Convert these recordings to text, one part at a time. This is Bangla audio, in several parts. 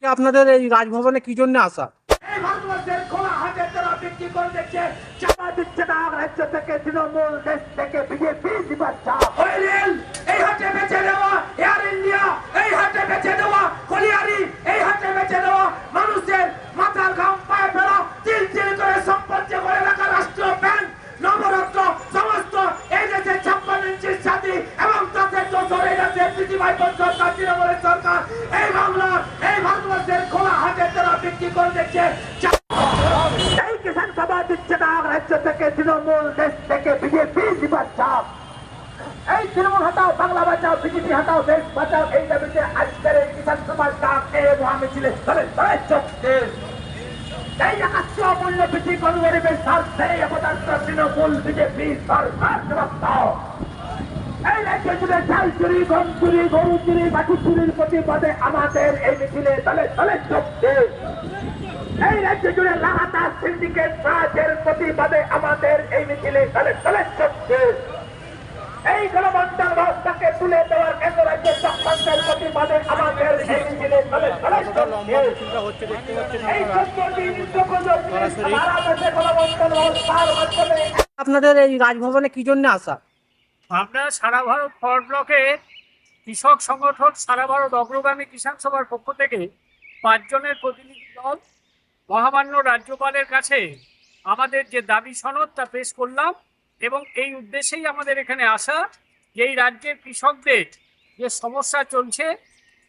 আপনাদের এই রাজভবনে কি জন্য আসা? এই ভারতবর্ষের খোলা হাতে তারা বিক্রি করে দিচ্ছে, চাপা দিচ্ছে না রাজ্য থেকে তৃণমূল, দেশ থেকে বিজেপি দিবার চাপ। ওই রেল এই হাটে বেচে দেওয়া, এয়ার ইন্ডিয়া এই হাটে বেচে দেওয়া, কলিয়ারি এই হাটে বেচে দেওয়া, মানুষের মাথার ঘাম পায়ে ফেলা, তিল তিল করে সম্পত্তি করে রাখা রাষ্ট্রীয় ব্যাংক নবরত্ন সমস্ত এই দেশের 56 ইঞ্চির ছাতি এবং তাদের দোষর এই দেশের পৃথিবীর সরকার তৃণমূলের সরকার এই বাংলার এই ভারতবর্ষের খোলা হাতে তারা বিক্রি করে দিচ্ছে। এই কিষাণ সভা দিচ্ছে না রাজ্য থেকে তৃণমূল, দেশ থেকে বিজেপি দিবার চাপ। এই তৃণমূল হটাও, বাংলা বাঁচাও, বিজেপি হটাও, দেশ বাঁচাও, এই দাবিতে আজকের এই কিষাণ সভার ডাক এই মহামিছিলে চলছে। এই রাষ্ট্রীয় মূল্য বৃদ্ধি কোন গরিবের স্বার্থে অবদান্ত তৃণমূল বিজেপি সরকার জবাব দাও। এই রাজ্য জুড়ে চাল চুরি, গম চুরি, গরু চুরি, মাটি চুরির প্রতিবাদে আমাদের এই মিছিলে দলে দলে চলছে। এই রাজ্য জুড়ে লাগাতার সিন্ডিকেট রাজের প্রতিবাদে আমাদের এই মিছিলে দলে দলে চলছে। এই গণবন্টন ব্যবস্থাকে তুলে দেওয়ার কেন্দ্র রাজ্যের চক্রান্তের প্রতিবাদে আমাদের এই মিছিলে দলে দলে চলছে। এই 14 দিন সারা দেশে গণবন্টন ব্যবস্থার মাধ্যমে আপনাদের এই রাজভবনে কি জন্য আসা? আমরা সারা ভারত ফরওয়ার্ড ব্লকের কৃষক সংগঠন সারা ভারত অগ্রগামী কিষাণ সভার পক্ষ থেকে 5 জনের প্রতিনিধি দল মহামান্য রাজ্যপালের কাছে আমাদের যে দাবি সনদ তা পেশ করলাম এবং এই উদ্দেশ্যেই আমাদের এখানে আসা যে এই রাজ্যের কৃষকদের যে সমস্যা চলছে,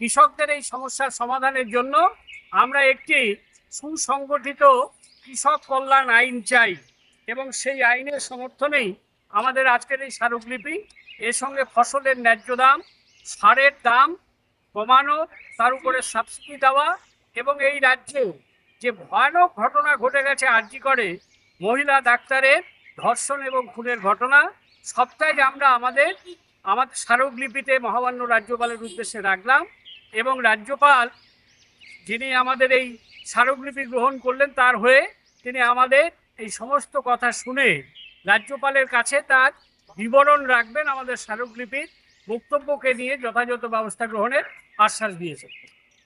কৃষকদের এই সমস্যার সমাধানের জন্য আমরা একটি সুসংগঠিত কৃষক কল্যাণ আইন চাই এবং সেই আইনের সমর্থনেই আমাদের আজকের এই স্মারকলিপি। এর সঙ্গে ফসলের ন্যায্য দাম, সারের দাম কমানো, তার উপরে সাবসিডি দেওয়া এবং এই রাজ্যে যে ভয়ানক ঘটনা ঘটে গেছে আরজি করে মহিলা ডাক্তারের ধর্ষণ এবং খুনের ঘটনা, সবটাই আমরা আমাদের স্মারকলিপিতে মহামান্য রাজ্যপালের উদ্দেশ্যে রাখলাম এবং রাজ্যপাল যিনি আমাদের এই স্মারকলিপি গ্রহণ করলেন তার হয়ে তিনি আমাদের এই সমস্ত কথা শুনে রাজ্যপালের কাছে তার বিবরণ রাখবেন, আমাদের স্মারকলিপির বক্তব্যকে নিয়ে যথাযথ ব্যবস্থা গ্রহণের আশ্বাস দিয়েছে।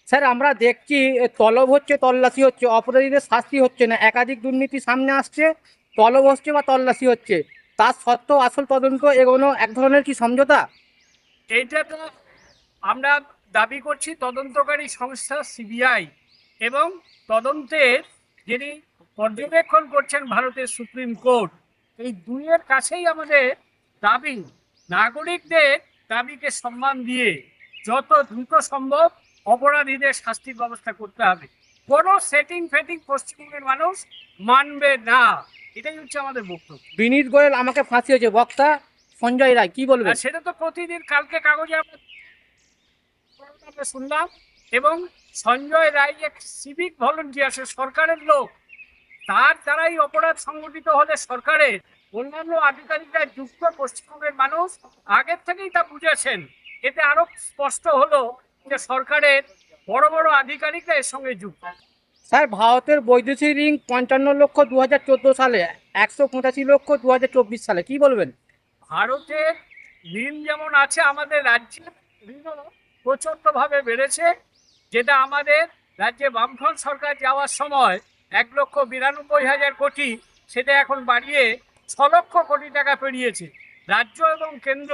স্যার, আমরা দেখছি তলব হচ্ছে, তল্লাশি হচ্ছে, অপরাধীদের শাস্তি হচ্ছে না, একাধিক দুর্নীতি সামনে আসছে, তলব হচ্ছে বা তল্লাশি হচ্ছে, তার সত্ত্বেও আসল তদন্ত এগোনো এক ধরনের কি সমঝোতা? এইটা তো আমরা দাবি করছি তদন্তকারী সংস্থা সিবিআই এবং তদন্তের যিনি পর্যবেক্ষণ করছেন ভারতের সুপ্রিম কোর্ট, এই দুইয়ের কাছেই আমাদের দাবি নাগরিকদের দাবিকে সম্মান দিয়ে যত দ্রুত সম্ভব অপরাধীদের শাস্তির ব্যবস্থা করতে হবে। কোনো সেটিং ফেটিং পশ্চিমবঙ্গের মানুষ মানবে না, এটাই হচ্ছে আমাদের বক্তব্য। বিনীত গোয়েল আমাকে ফাঁসিয়েছে, বক্তা সঞ্জয় রায় কি বলবেন? সেটা তো প্রতিদিন কালকে কাগজে আমরা শুনলাম এবং সঞ্জয় রায় এক সিভিক ভলেন্টিয়ার, সে সরকারের লোক, তার দ্বারাই অপরাধ সংগঠিত হলে সরকারের অন্যান্য আধিকারিকরা যুক্ত পশ্চিমবঙ্গের মানুষ আগের থেকেই তা বুঝেছেন। এতে আরো স্পষ্ট হলো যে সরকারের বড় বড় আধিকারিকরা এর সঙ্গে যুক্ত। স্যার, ভারতের বৈদেশিক ঋণ 55 লক্ষ 2014 সালে, 185 লক্ষ 2024 সালে, কি বলবেন? ভারতের ঋণ যেমন আছে, আমাদের রাজ্যের ঋণও প্রচণ্ডভাবে বেড়েছে, যেটা আমাদের রাজ্যে বামফ্রন্ট সরকার যাওয়ার সময় 1,92,000 কোটি, সেটা এখন বাড়িয়ে 6 লক্ষ কোটি টাকা পেরিয়েছে। রাজ্য এবং কেন্দ্র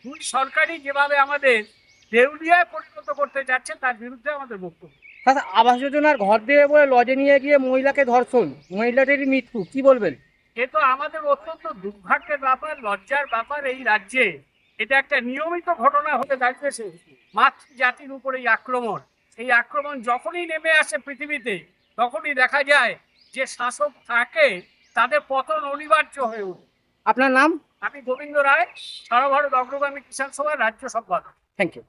দুই সরকারই যেভাবে আমাদের দেউলিয়ায় পরিণত করতে যাচ্ছে তার বিরুদ্ধে আমাদের বক্তব্য। স্যার, আবাস যোজনার ঘর দেবে বলে লজে নিয়ে গিয়ে মহিলাকে ধর্ষণ, মহিলাটির মৃত্যু, কি বলবেন? এ তো আমাদের অত্যন্ত দুর্ভাগ্যের ব্যাপার, লজ্জার ব্যাপার। এই রাজ্যে এটা একটা নিয়মিত ঘটনা হতে দাঁড়িয়েছে। মাতৃজাতির উপরে এই আক্রমণ যখনই নেমে আসে পৃথিবীতে, তখনই দেখা যায় যে শাসক থাকে তাদের পতন অনিবার্য হয়ে ওঠে। আপনার নাম? আমি গোবিন্দ রায়, সারা ভারত অগ্রগামী কিষাণ সভার রাজ্য সম্পাদক। Thank you.